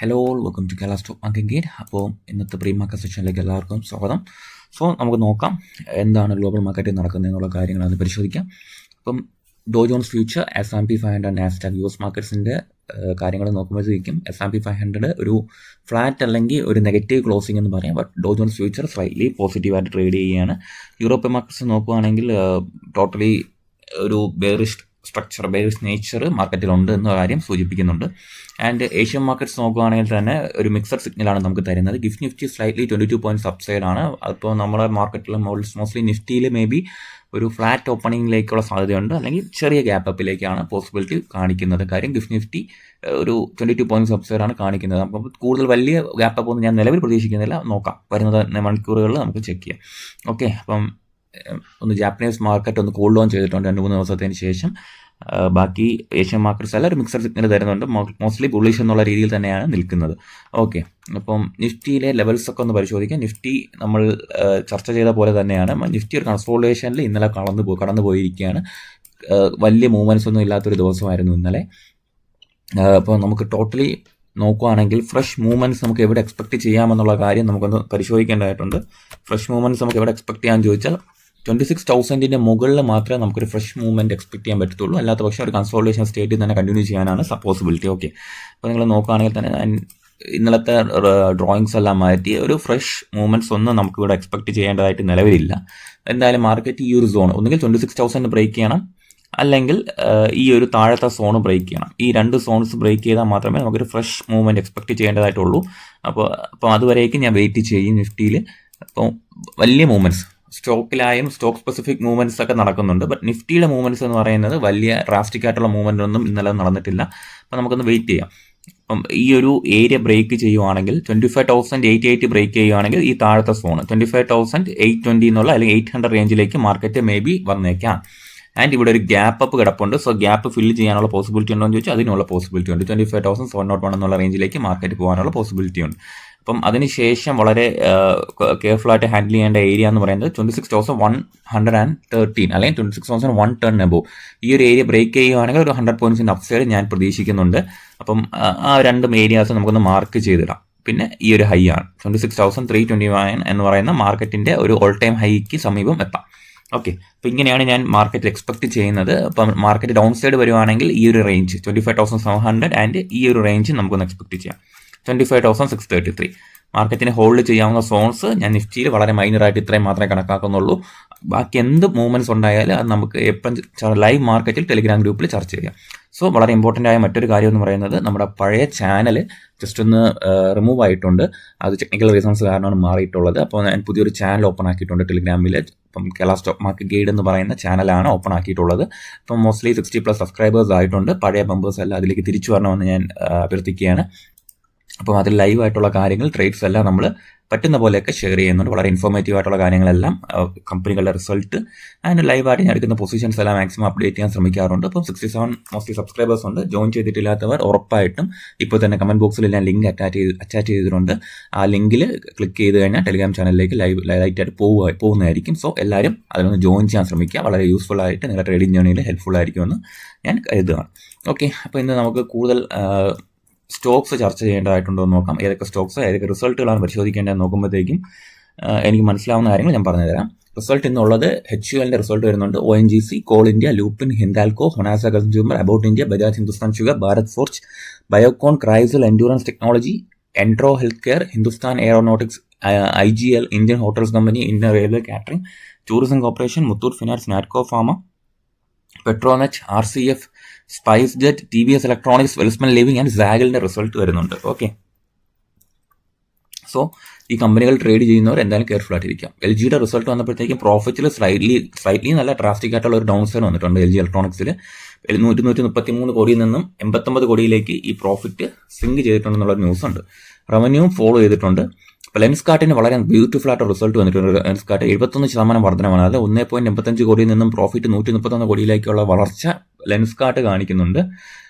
Hello, welcome to Kerala stock market gate. അപ്പോൾ ഇന്നത്തെ pre market സെഷനിലേക്ക് എല്ലാവർക്കും സ്വാഗതം. സോ നമുക്ക് നോക്കാം എന്താണ് ഗ്ലോബൽ മാർക്കറ്റിൽ നടക്കുന്നത് എന്നുള്ള കാര്യങ്ങളാണ് പരിശോധിക്കാം. അപ്പം ഡോ John's future, S&P 500, Nasdaq, US മാർക്കറ്റ്സിൻ്റെ കാര്യങ്ങൾ നോക്കുമ്പോഴത്തേക്കും S&P 500 ഒരു ഫ്ലാറ്റ് അല്ലെങ്കിൽ ഒരു നെഗറ്റീവ് ക്ലോസിംഗ് എന്ന് പറയാം. But Dr John's future slightly പോസിറ്റീവായിട്ട് ട്രേഡ് ചെയ്യുകയാണ്. യൂറോപ്യൻ മാർക്കറ്റ്സ് നോക്കുകയാണെങ്കിൽ ടോട്ടലി ഒരു ബെയറിഷ് സ്ട്രക്ചർ, ബെയറിഷ് നേച്ചർ മാർക്കറ്റിലുണ്ട് എന്ന കാര്യം സൂചിപ്പിക്കുന്നുണ്ട്. ആൻഡ് ഏഷ്യൻ മാർക്കറ്റ്സ് നോക്കുകയാണെങ്കിൽ തന്നെ ഒരു മിക്സഡ് സിഗ്നലാണ് നമുക്ക് തരുന്നത്. Gift Nifty slightly 22 points upside ആണ്. അപ്പോൾ നമ്മുടെ മാർക്കറ്റിൽ മോസ്റ്റ്ലി നിഫ്റ്റിയിൽ മേ ബി ഒരു ഫ്ലാറ്റ് ഓപ്പണിങ്ങിലേക്കുള്ള സാധ്യതയുണ്ട്, അല്ലെങ്കിൽ ചെറിയ ഗ്യാപ്പ് അപ്പിലേക്കാണ് പോസിബിലിറ്റി കാണിക്കുന്നത്. കാര്യം ഗിഫ്റ്റ് നിഫ്റ്റി ഒരു 22 പോയിന്റ്സ് അപ്സൈഡ് ആണ് കാണിക്കുന്നത്. അപ്പം കൂടുതൽ വലിയ ഗ്യാപ്പ് അപ്പ് ഒന്നും ഞാൻ നിലവിൽ പ്രതീക്ഷിക്കുന്നില്ല. നോക്കാം, വരുന്നത് മണിക്കൂറുകളിൽ നമുക്ക് ചെക്ക് ചെയ്യാം. ഓക്കെ, അപ്പം ഒന്ന് ജാപ്പനീസ് മാർക്കറ്റ് ഒന്ന് കൂൾ ഡൗൺ ചെയ്തിട്ടുണ്ട് 2-3 ദിവസത്തിന് ശേഷം. ബാക്കി ഏഷ്യൻ മാർക്കറ്റ്സ് എല്ലാം ഒരു മിക്സഡ് സിഗ്നൽ തരുന്നുണ്ട്. മോസ്റ്റ്ലി ബുള്ളിഷ് എന്നുള്ള രീതിയിൽ തന്നെയാണ് നിൽക്കുന്നത്. ഓക്കെ, അപ്പം നിഫ്റ്റിയിലെ ലെവൽസ് ഒക്കെ ഒന്ന് പരിശോധിക്കാം. നിഫ്റ്റി നമ്മൾ ചർച്ച ചെയ്ത പോലെ തന്നെയാണ്. നിഫ്റ്റി ഒരു കൺസോളിഡേഷനിൽ ഇന്നലെ കടന്നു പോയിരിക്കുകയാണ്. വലിയ മൂവ്മെൻറ്റ്സ് ഒന്നും ഇല്ലാത്തൊരു ദിവസമായിരുന്നു ഇന്നലെ. അപ്പോൾ നമുക്ക് ടോട്ടലി നോക്കുകയാണെങ്കിൽ ഫ്രഷ് മൂവ്മെൻറ്റ്സ് നമുക്ക് എവിടെ എക്സ്പെക്ട് ചെയ്യാമെന്നുള്ള കാര്യം നമുക്കൊന്ന് പരിശോധിക്കേണ്ടതായിട്ടുണ്ട്. ഫ്രഷ് മൂവ്മെൻറ്റ്സ് നമുക്ക് എവിടെ എക്സ്പെക്ട് ചെയ്യാൻ ചോദിച്ചാൽ 26,000 മുകളിൽ മാത്രമേ നമുക്കൊരു ഫ്രഷ് മൂവ്മെൻറ്റ് എക്സ്പെക്ട് ചെയ്യാൻ പറ്റത്തുള്ളൂ. അല്ലാത്ത പക്ഷേ ഒരു കൺസോളിഡേഷൻ സ്റ്റേറ്റിൽ തന്നെ കണ്ടിന്യൂ ചെയ്യാനാണ് പോസിബിലിറ്റി. ഓക്കെ, അപ്പോൾ നിങ്ങൾ നോക്കുകയാണെങ്കിൽ തന്നെ ഇന്നലത്തെ ഡ്രോയിങ്സ് എല്ലാം മാറ്റി ഒരു ഫ്രഷ് മൂവ്മെൻറ്റ്സ് ഒന്നും നമുക്കിവിടെ എക്സ്പെക്ട് ചെയ്യേണ്ടതായിട്ട് നിലവിലില്ല. എന്തായാലും മാർക്കറ്റ് ഈ ഒരു സോൺ ഒന്നുകിൽ 26,000 ബ്രേക്ക് ചെയ്യണം, അല്ലെങ്കിൽ ഈ ഒരു താഴത്തെ സോൺ ബ്രേക്ക് ചെയ്യണം. ഈ രണ്ട് സോൺസ് ബ്രേക്ക് ചെയ്താൽ മാത്രമേ നമുക്കൊരു ഫ്രഷ് മൂവ്മെൻറ്റ് എക്സ്പെക്ട് ചെയ്യേണ്ടതായിട്ടുള്ളൂ. അപ്പോൾ അതുവരേക്കും ഞാൻ വെയിറ്റ് ചെയ്യും നിഫ്റ്റിയിൽ. അപ്പോൾ വലിയ മൂവ്മെൻറ്റ്സ് സ്റ്റോക്കിലായും സ്റ്റോക്ക് സ്പെസിഫിക് മൂവ്മെൻറ്റ്സ് ഒക്കെ നടക്കുന്നുണ്ട്. ബട്ട് നിഫ്റ്റിയുടെ മൂവ്മെൻറ്റ്സ് എന്ന് പറയുന്നത് വലിയ ഡ്രാസ്റ്റിക് ആയിട്ടുള്ള മൂവ്മെൻ്റ് ഒന്നും ഇന്നലെ നടന്നിട്ടില്ല. അപ്പോൾ നമുക്കൊന്ന് വെയിറ്റ് ചെയ്യാം. അപ്പം ഈ ഒരു ഏരിയ ബ്രേക്ക് ചെയ്യുവാണെങ്കിൽ 25,880 ബ്രേക്ക് ചെയ്യുവാണെങ്കിൽ ഈ താഴത്തെ സോൺ 25,820 എന്നുള്ള അല്ലെങ്കിൽ 800 റേഞ്ചിലേക്ക് മാർക്കറ്റ് മേ ബി വന്നേക്കാം. ആൻഡ് ഇവിടെ ഒരു ഗ്യാപ്പ് അപ്പ് കിടപ്പുണ്ട്. സോ ഗ്യാപ്പ് ഫില്ല് ചെയ്യാനുള്ള പോസിബിലിറ്റി ഉണ്ടോ എന്ന് ചോദിച്ചാൽ അതിനുള്ള പോസിബിലിറ്റി ഉണ്ട്. 25,701 എന്നുള്ള റേഞ്ചിലേക്ക് മാർക്കറ്റ് പോകാനുള്ള പോസിബിലിറ്റി ഉണ്ട്. അപ്പം അതിനുശേഷം വളരെ കെയർഫുള്ളായിട്ട് ഹാൻഡിൽ ചെയ്യേണ്ട ഏരിയ എന്ന് പറയുന്നത് 26,113 അല്ലെങ്കിൽ 26,110 എബോവ്. ഈ ഒരു ഏരിയ ബ്രേക്ക് ചെയ്യുകയാണെങ്കിൽ ഒരു 100 പോയിന്റ്സിൻ്റെ അപ്സൈഡ് ഞാൻ പ്രതീക്ഷിക്കുന്നുണ്ട്. അപ്പം ആ രണ്ടും ഏരിയാസ് നമുക്കൊന്ന് മാർക്ക് ചെയ്തിടാം. പിന്നെ ഈ ഒരു ഹൈ ആണ് 26,329 എന്ന് പറയുന്ന മാർക്കറ്റിൻ്റെ ഒരു ഓൾ ടൈം ഹൈക്ക് സമീപം എത്താം. ഓക്കെ, അപ്പോൾ ഇങ്ങനെയാണ് ഞാൻ മാർക്കറ്റിൽ എക്സ്പെക്ട് ചെയ്യുന്നത്. അപ്പം മാർക്കറ്റ് ഡൗൺ സൈഡ് വരുവാണെങ്കിൽ ഈ ഒരു റേഞ്ച് 25,700 ആൻഡ് ഈ ഒരു റേഞ്ച് നമുക്കൊന്ന് എക്സ്പെക്ട് ചെയ്യാം 25,633. മാർക്കറ്റിനെ ഹോൾഡ് ചെയ്യാവുന്ന സോൺസ് ഞാൻ നിഫ്റ്റിയിൽ വളരെ മൈനറായിട്ട് ഇത്രയും മാത്രമേ കണക്കാക്കുന്നുള്ളൂ. ബാക്കി എന്ത് മൂവ്മെൻറ്റ്സ് ഉണ്ടായാലും അത് നമുക്ക് എപ്പം ലൈവ് മാർക്കറ്റിൽ ടെലിഗ്രാം ഗ്രൂപ്പിൽ ചർച്ച ചെയ്യാം. സോ വളരെ ഇമ്പോർട്ടൻ്റ് ആയ മറ്റൊരു കാര്യം എന്ന് പറയുന്നത് നമ്മുടെ പഴയ ചാനൽ ജസ്റ്റ് ഒന്ന് റിമൂവ് ആയിട്ടുണ്ട്. അത് ടെക്നിക്കൽ റീസൺസ് കാരണമാണ് മാറിയിട്ടുള്ളത്. അപ്പോൾ ഞാൻ പുതിയൊരു ചാനൽ ഓപ്പൺ ആക്കിയിട്ടുണ്ട് ടെലിഗ്രാമിൽ. ഇപ്പം കേരള സ്റ്റോക്ക് മാർക്കറ്റ് ഗൈഡ് എന്ന് പറയുന്ന ചാനലാണ് ഓപ്പൺ ആക്കിയിട്ടുള്ളത്. അപ്പം മോസ്റ്റ്ലി 60+ സബ്സ്ക്രൈബേഴ്സ് ആയിട്ടുണ്ട്. പഴയ മെമ്പേഴ്സ് എല്ലാം അതിലേക്ക് തിരിച്ചു വരണമെന്ന് ഞാൻ അഭ്യർത്ഥിക്കുകയാണ്. അപ്പം അതിൽ ലൈവായിട്ടുള്ള കാര്യങ്ങൾ, ട്രേഡ്സ് എല്ലാം നമ്മൾ പറ്റുന്ന പോലെയൊക്കെ ഷെയർ ചെയ്യുന്നുണ്ട്. വളരെ ഇൻഫോർമേറ്റീവ് ആയിട്ടുള്ള കാര്യങ്ങളെല്ലാം, കമ്പനികളുടെ റിസൾട്ട് ആൻഡ് ലൈവായിട്ട് ഞാൻ എടുക്കുന്ന പൊസിഷൻസ് എല്ലാം മാക്സിമം അപ്ഡേറ്റ് ചെയ്യാൻ ശ്രമിക്കാറുണ്ട്. അപ്പം 67 മോസ്റ്റ്ലി സബ്സ്ക്രൈബേഴ്സ് ഉണ്ട്. ജോയിൻ ചെയ്തിട്ടില്ലാത്തവർ ഉറപ്പായിട്ടും ഇപ്പോൾ തന്നെ കമൻറ്റ് ബോക്സിൽ ഞാൻ ലിങ്ക് അറ്റാച്ച് ചെയ്തിട്ടുണ്ട്. ആ ലിങ്കിൽ ക്ലിക്ക് ചെയ്ത് കഴിഞ്ഞാൽ ടെലിഗ്രാം ചാനലിലേക്ക് ലൈറ്റായിട്ട് പോകുന്നതായിരിക്കും. സോ എല്ലാവരും അതിലൊന്ന് ജോയിൻ ചെയ്യാൻ ശ്രമിക്കുക. വളരെ യൂസ്ഫുൾ ആയിട്ട് നിങ്ങളുടെ ട്രേഡിംഗ് ജേണിയിൽ ഹെൽപ്ഫുൾ ആയിരിക്കുമെന്ന് ഞാൻ കരുതുകയാണ്. ഓക്കെ, അപ്പോൾ ഇന്ന് നമുക്ക് കൂടുതൽ സ്റ്റോക്സ് ചർച്ച ചെയ്യേണ്ടതായിട്ടുണ്ടോ എന്ന് നോക്കാം. ഏതൊക്കെ സ്റ്റോക്സ്, ഏതൊക്കെ റിസൾട്ടുകളാണ് പരിശോധിക്കേണ്ടതെന്ന് നോക്കുമ്പോഴത്തേക്കും എനിക്ക് മനസ്സിലാവുന്ന കാര്യങ്ങൾ ഞാൻ പറഞ്ഞുതരാം. റിസൾട്ട് ഇന്നുള്ളത് HULൻ്റെ റിസൾട്ട് വരുന്നുണ്ട്. ONGC, coal India, Lupin, Hindalco, Honasa consumer, about India, Bajaj Hindustan sugar, Bharat forge, Biocon, CRISIL endurance technology, Entero health care, Hindustan aeronautics, IGL, Indian hotels company, Indian railway catering, tourism corporation, Muthoot finance, Natco pharma, Petronet, RCF, SpiceJet, TVS electronics, Welspun living and സാഗിലിൻ്റെ result വരുന്നുണ്ട്. Okay, so ഈ കമ്പനികൾ trade ചെയ്യുന്നവർ എന്തായാലും careful ആയിട്ടിരിക്കാം. LGയുടെ result വന്നപ്പോഴത്തേക്കും പ്രോഫിറ്റിൽ slightly നല്ല drastic ആയിട്ടുള്ള ഒരു ഡൗൺ സൈഡ് വന്നിട്ടുണ്ട്. LG ഇലക്ട്രോണിക്സിൽ 133 കോടിയിൽ നിന്നും 89 കോടിയിലേക്ക് ഈ പ്രോഫിറ്റ് സിങ്ക് ചെയ്തിട്ടുണ്ടെന്നുള്ളൊരു ന്യൂസ് ഉണ്ട്. റവന്യൂ ഫോളോ ചെയ്തിട്ടുണ്ട്. അപ്പോൾ ലെൻസ്കാർട്ടിന് വളരെ ബ്യൂട്ടിഫുൾ ആയിട്ട് റിസൾട്ട് വന്നിട്ടുണ്ട്. ലെൻസ്കാർട്ട് 71% വർധനമാണ്. അത് 1.85 കോടിയിൽ നിന്നും പ്രോഫിറ്റ് 131 കോടിയിലേക്കുള്ള വളർച്ച ലെൻസ്കാർട്ട് കാണിക്കുന്നുണ്ട്.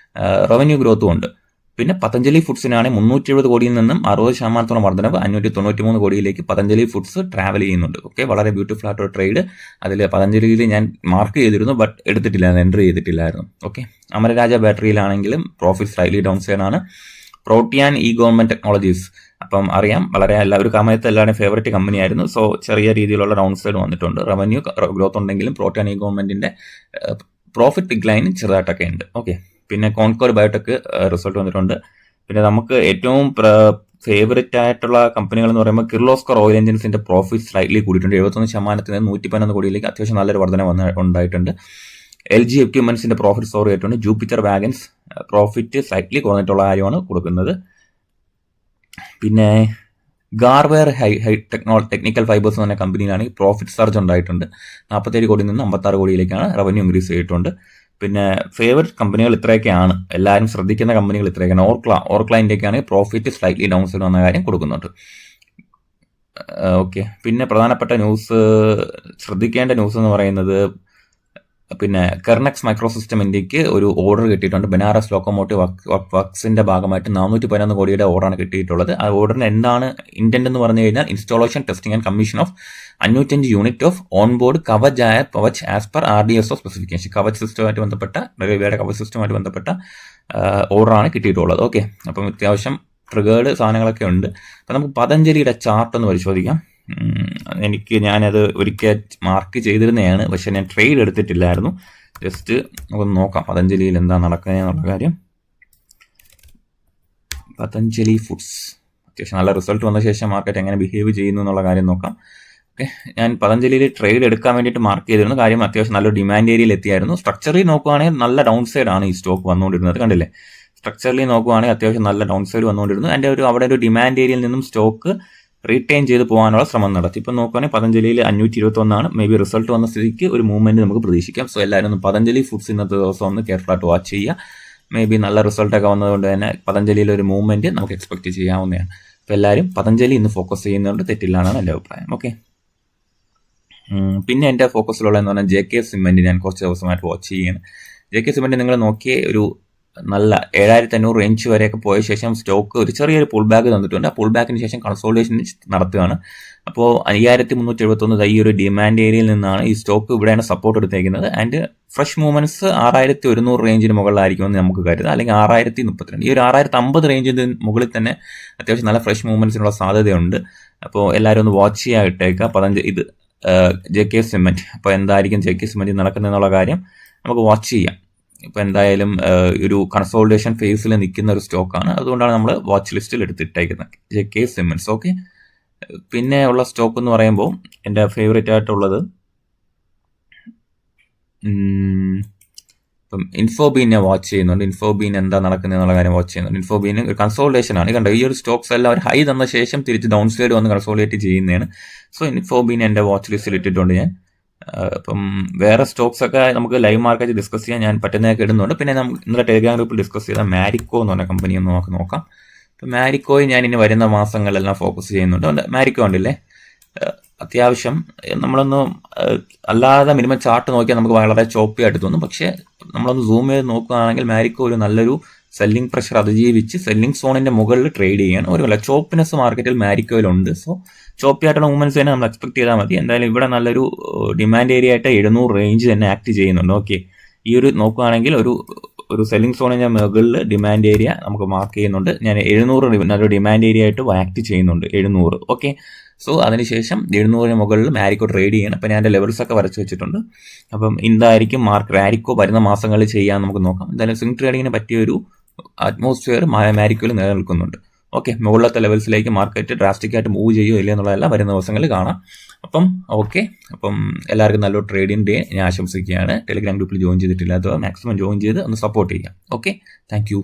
റവന്യൂ ഗ്രോത്തും ഉണ്ട്. പിന്നെ പതഞ്ജലി ഫുഡ്സിനാണ് 370 കോടിയിൽ നിന്നും 60% വർധനവ് 593 കോടിയിലേക്ക് പതഞ്ജലി ഫുഡ്സ് ട്രാവൽ ചെയ്യുന്നുണ്ട്. ഓക്കെ, വളരെ ബ്യൂട്ടിഫുൾ ആയിട്ടൊരു ട്രേഡ്. അതിൽ പതഞ്ജലിയിൽ ഞാൻ മാർക്ക് ചെയ്തിരുന്നു, ബട്ട് എടുത്തിട്ടില്ലായിരുന്നു, എൻട്രി ചെയ്തിട്ടില്ലായിരുന്നു. ഓക്കെ, അമരരാജ ബാറ്ററിയിലാണെങ്കിലും പ്രോഫിറ്റ് സ്ലൈറ്റ്ലി ഡൗൺ സൈഡ് ആണ്. Protean e government technologies. അപ്പം അറിയാം, വളരെ ഒരു സമയത്ത് എല്ലാവരുടെയും ഫേവറേറ്റ് കമ്പനി ആയിരുന്നു. സോ ചെറിയ രീതിയിലുള്ള ഡൗൺ സൈഡ് വന്നിട്ടുണ്ട്. റവന്യൂ ഗ്രോത്ത് ഉണ്ടെങ്കിലും പ്രോട്ടിയാൻ ഇ ഗവൺമെന്റിന്റെ പ്രോഫിറ്റ് ഡിക്ലൈൻ ചെറുതായിട്ടൊക്കെ ഉണ്ട്. ഓക്കെ, പിന്നെ കോൺകോർ ബയോടെക് റിസൾട്ട് വന്നിട്ടുണ്ട്. പിന്നെ നമുക്ക് ഏറ്റവും ഫേവറേറ്റ് ആയിട്ടുള്ള കമ്പനികൾ എന്ന് പറയുമ്പോൾ കിർലോസ്കർ ഓയിൽ എഞ്ചിൻസിന്റെ പ്രോഫിറ്റ് സ്ലൈറ്റ്ലി കൂടിയിട്ടുണ്ട്. 71% 111 കോടിയിലേക്ക് അത്യാവശ്യം നല്ലൊരു വർധന ഉണ്ടായിട്ടുണ്ട്. LG എക്യുപ്മെന്റ്സിന്റെ പ്രോഫിറ്റ് സോറി ആയിട്ടുണ്ട്. ജൂപ്പിറ്റർ വാഗൻസ് പ്രോഫിറ്റ് സ്ലൈറ്റ്ലി കുറഞ്ഞിട്ടുള്ള കാര്യമാണ് കൊടുക്കുന്നത്. പിന്നെ ഗാർവെയർ ടെക്നിക്കൽ ഫൈബേഴ്സ് എന്ന കമ്പനിയിലാണ് പ്രോഫിറ്റ് സർജ് ഉണ്ടായിട്ടുണ്ട്. 47 കോടിയിൽ നിന്ന് 56 കോടിയിലേക്കാണ് റവന്യൂ ഇൻക്രീസ് ചെയ്തിട്ടുണ്ട്. പിന്നെ ഫേവറേറ്റ് കമ്പനികൾ ഇത്രയൊക്കെയാണ്, എല്ലാവരും ശ്രദ്ധിക്കുന്ന കമ്പനികൾ ഇത്രയൊക്കെയാണ്. ഓർക്ല ഇന്ത്യക്കാണ് പ്രോഫിറ്റ് സ്ലൈറ്റ്ലി ഡൗൺ സൈഡ് വന്ന കാര്യം കൊടുക്കുന്നുണ്ട്. ഓക്കെ, പിന്നെ പ്രധാനപ്പെട്ട ന്യൂസ്, ശ്രദ്ധിക്കേണ്ട ന്യൂസ് എന്ന് പറയുന്നത്, പിന്നെ കെർനെക്സ് മൈക്രോസിസ്റ്റം ഇന്ത്യക്ക് ഒരു ഓർഡർ കിട്ടിയിട്ടുണ്ട്. ബനാറസ് ലോക്കോമോട്ടീവ് വർക്സിന്റെ ഭാഗമായിട്ട് 411 കോടിയുടെ ഓർഡറാണ് കിട്ടിയിട്ടുള്ളത്. ആ ഓർഡറിന് എന്താണ് ഇന്റന്റ് എന്ന് പറഞ്ഞു കഴിഞ്ഞാൽ installation, testing and commission of 505 unit of onboard Kavach as per RDSO specification. Kavach സിസ്റ്റവുമായിട്ട് ബന്ധപ്പെട്ട, റെയിൽവേയുടെ കവച് സിസ്റ്റവുമായിട്ട് ബന്ധപ്പെട്ട ഓർഡറാണ് കിട്ടിയിട്ടുള്ളത്. ഓക്കെ, അപ്പം അത്യാവശ്യം ട്രിഗേർഡ് സാധനങ്ങളൊക്കെ ഉണ്ട്. അപ്പം നമുക്ക് പതഞ്ജലിയുടെ ചാർട്ട് ഒന്ന് പരിശോധിക്കാം. ഞാനത് ഒരിക്കൽ മാർക്ക് ചെയ്തിരുന്നതാണ്, പക്ഷെ ഞാൻ ട്രേഡ് എടുത്തിട്ടില്ലായിരുന്നു. ജസ്റ്റ് നമുക്കൊന്ന് നോക്കാം പതഞ്ജലിയിൽ എന്താ നടക്കുന്നത് എന്നുള്ള കാര്യം. പതഞ്ജലി ഫുഡ്സ് അത്യാവശ്യം നല്ല റിസൾട്ട് വന്ന ശേഷം മാർക്കറ്റ് എങ്ങനെ ബിഹേവ് ചെയ്യുന്നു എന്നുള്ള കാര്യം നോക്കാം. ഓക്കെ, ഞാൻ പതഞ്ജലിയിൽ ട്രേഡ് എടുക്കാൻ വേണ്ടിയിട്ട് മാർക്ക് ചെയ്തിരുന്നു. കാര്യം അത്യാവശ്യം നല്ലൊരു ഡിമാൻഡ് ഏരിയയിൽ എത്തിയായിരുന്നു. സ്ട്രക്ചറിൽ നോക്കുവാണെങ്കിൽ നല്ല ഡൗൺ സൈഡ് ആണ് ഈ സ്റ്റോക്ക് വന്നുകൊണ്ടിരുന്നത്, കണ്ടില്ലേ? സ്ട്രക്ചറിൽ നോക്കുവാണെങ്കിൽ അത്യാവശ്യം നല്ല ഡൗൺ സൈഡ് വന്നുകൊണ്ടിരുന്നു. അവിടെ ഒരു ഡിമാൻഡ് ഏരിയയിൽ നിന്നും സ്റ്റോക്ക് റീറ്റെയിൻ ചെയ്ത് പോകാനുള്ള ശ്രമം നടത്തി. ഇപ്പം നോക്കുകയാണെങ്കിൽ പതഞ്ജലിയിൽ 521 മേ ബി റിസൾട്ട് വന്ന സ്ഥിതിക്ക് ഒരു മൂവ്മെന്റ് നമുക്ക് പ്രതീക്ഷിക്കാം. സോ എല്ലാവരും ഒന്ന് പതഞ്ജലി ഫുഡ്സ് ഇന്നത്തെ ദിവസം ഒന്ന് കെയർഫുള്ളായിട്ട് വാച്ച് ചെയ്യുക. മേ ബി നല്ല റിസൾട്ടൊക്കെ വന്നതുകൊണ്ട് തന്നെ പതഞ്ജലിയിൽ ഒരു മൂവ്മെന്റ് നമുക്ക് എക്സ്പെക്ട് ചെയ്യാവുന്നതാണ്. അപ്പോൾ എല്ലാവരും പതഞ്ജലി ഇന്ന് ഫോക്കസ് ചെയ്യുന്നതുകൊണ്ട് തെറ്റില്ലാന്നാണ് എൻ്റെ അഭിപ്രായം. ഓക്കെ, പിന്നെ എൻ്റെ ഫോക്കസിലുള്ളതെന്ന് പറഞ്ഞാൽ JK സിമെന്റ് ഞാൻ കുറച്ച് ദിവസമായിട്ട് വാച്ച് ചെയ്യുകയാണ്. JK സിമെന്റ് നിങ്ങൾ നോക്കിയേ ഒരു നല്ല 7500 റേഞ്ച് വരെയൊക്കെ പോയ ശേഷം സ്റ്റോക്ക് ഒരു ചെറിയൊരു പുൾ ബാക്ക് തന്നിട്ടുണ്ട്. ആ പുൾ ബാക്കിന് ശേഷം കൺസോളിഡേഷൻ നടത്തുകയാണ്. അപ്പോൾ 5371 ഈ ഒരു ഡിമാൻഡ് ഏരിയയിൽ നിന്നാണ് ഈ സ്റ്റോക്ക് ഇവിടെയാണ് സപ്പോർട്ട് എടുത്തേക്കുന്നത്. ആൻഡ് ഫ്രഷ് മൂവ്മെന്റ്സ് 6100 റേഞ്ചിന് മുകളിലായിരിക്കുമെന്ന് നമുക്ക് കരുതാം, അല്ലെങ്കിൽ 6032. ഈ ഒരു 6050 റേഞ്ചിന് മുകളിൽ തന്നെ അത്യാവശ്യം നല്ല ഫ്രഷ് മൂവ്മെന്റ്സിനുള്ള സാധ്യതയുണ്ട്. അപ്പോൾ എല്ലാവരും ഒന്ന് വാച്ച് ചെയ്യാൻ ഇട്ടേക്കുക ഇത് JK സിമെന്റ്. അപ്പോൾ എന്തായിരിക്കും JK സിമെന്റ് നടക്കുന്നതെന്നുള്ള കാര്യം നമുക്ക് വാച്ച് ചെയ്യാം. ഇപ്പോൾ എന്തായാലും ഒരു കൺസോളിഡേഷൻ ഫേസിൽ നിൽക്കുന്ന ഒരു സ്റ്റോക്കാണ്, അതുകൊണ്ടാണ് നമ്മൾ വാച്ച് ലിസ്റ്റിൽ എടുത്തിട്ടേക്കുന്നത് JK സിമെന്റ്സ്. ഓക്കെ, പിന്നെ ഉള്ള സ്റ്റോക്ക് എന്ന് പറയുമ്പോൾ എൻ്റെ ഫേവറേറ്റ് ആയിട്ടുള്ളത് ഇപ്പം ഇൻഫോബീനെ വാച്ച് ചെയ്യുന്നുണ്ട്. ഇൻഫോബീൻ എന്താ നടക്കുന്നത് എന്നുള്ള കാര്യം വാച്ച് ചെയ്യുന്നുണ്ട്. ഇൻഫോബീൻ ഒരു കൺസോളിഡേഷൻ ആണ്, കണ്ടോ? ഈ ഒരു സ്റ്റോക്സ് എല്ലാം ഒരു ഹൈ തന്ന ശേഷം തിരിച്ച് ഡൗൺ സൈഡ് വന്ന് കൺസോളിഡേറ്റ് ചെയ്യുന്നതാണ്. സോ ഇൻഫോബീൻ എൻ്റെ വാച്ച് ലിസ്റ്റിൽ ഇട്ടിട്ടുണ്ട് ഞാൻ. അപ്പം വേറെ സ്റ്റോക്സ് ഒക്കെ നമുക്ക് ലൈവ് മാർക്കറ്റ് ഡിസ്കസ് ചെയ്യാൻ ഞാൻ പറ്റുന്നതൊക്കെ ഇടുന്നുണ്ട്. പിന്നെ ഇന്നലെ ടെലിഗ്രാം ഗ്രൂപ്പിൽ ഡിസ്കസ് ചെയ്ത മാരിക്കോ എന്ന് പറഞ്ഞ കമ്പനി ഒന്ന് നമുക്ക് നോക്കാം. അപ്പം മാരിക്കോയിൽ ഞാൻ ഇനി വരുന്ന മാസങ്ങളിലെല്ലാം ഫോക്കസ് ചെയ്യുന്നുണ്ട്. മാരിക്കോ ഉണ്ടല്ലേ, അത്യാവശ്യം നമ്മളൊന്ന് അല്ലാതെ മിനിമം ചാർട്ട് നോക്കിയാൽ നമുക്ക് വളരെ ചോപ്പി ആയിട്ട് തോന്നും. പക്ഷേ നമ്മളൊന്ന് സൂം ചെയ്ത് നോക്കുകയാണെങ്കിൽ മാരിക്കോ ഒരു നല്ലൊരു സെല്ലിംഗ് പ്രഷർ അതിജീവിച്ച് സെല്ലിംഗ് സോണിന്റെ മുകളിൽ ട്രേഡ് ചെയ്യാൻ ഒരു ചോപ്പിനെസ് മാർക്കറ്റിൽ മാരിക്കോയിലുണ്ട്. സോ ചോപ്പി ആയിട്ടുള്ള മൂവ്മെന്റ്സ് തന്നെ നമ്മൾ എക്സ്പെക്ട് ചെയ്താൽ മതി. എന്തായാലും ഇവിടെ നല്ലൊരു ഡിമാൻഡ് ഏരിയ ആയിട്ട് 700 റേഞ്ച് തന്നെ ആക്ട് ചെയ്യുന്നുണ്ട്. ഓക്കെ, ഈ ഒരു നോക്കുകയാണെങ്കിൽ ഒരു സെല്ലിംഗ് സോണിന്റെ മുകളിൽ ഡിമാൻഡ് ഏരിയ നമുക്ക് മാർക്ക് ചെയ്യുന്നുണ്ട്. ഞാൻ 700 നല്ലൊരു ഡിമാൻഡ് ഏരിയ ആയിട്ട് ആക്ട് ചെയ്യുന്നുണ്ട്, 700. ഓക്കെ, സോ അതിനുശേഷം 700 മുകളിൽ മാരിക്കോ ട്രേഡ് ചെയ്യണം. അപ്പം ഞാൻ എൻ്റെ ലെവൽസ് ഒക്കെ വരച്ച് വെച്ചിട്ടുണ്ട്. അപ്പം എന്തായിരിക്കും മാരിക്കോ വരുന്ന മാസങ്ങളിൽ ചെയ്യാൻ നമുക്ക് നോക്കാം. എന്തായാലും സ്വിംഗ് ട്രേഡിങ്ങിന് പറ്റിയൊരു അറ്റ്മോസ്ഫിയർ മാരിക്കോയിൽ നിലനിൽക്കുന്നുണ്ട്. ഓക്കെ, മുകളിലത്തെ ലെവൽസിലേക്ക് മാർക്കറ്റ് ഡ്രാസ്റ്റിക് ആയിട്ട് മൂവ് ചെയ്യുമോ ഇല്ല എന്നുള്ളതെല്ലാം വരുന്ന ദിവസങ്ങളിൽ കാണാം. അപ്പം എല്ലാവർക്കും നല്ലൊരു ട്രേഡിംഗ് ഡേ ഞാൻ ആശംസിക്കുകയാണ്. ടെലിഗ്രാം ഗ്രൂപ്പിൽ ജോയിൻ ചെയ്തിട്ടില്ലാത്തവർ മാക്സിമം ജോയിൻ ചെയ്ത് ഒന്ന് സപ്പോർട്ട് ചെയ്യാം. Okay, thank you.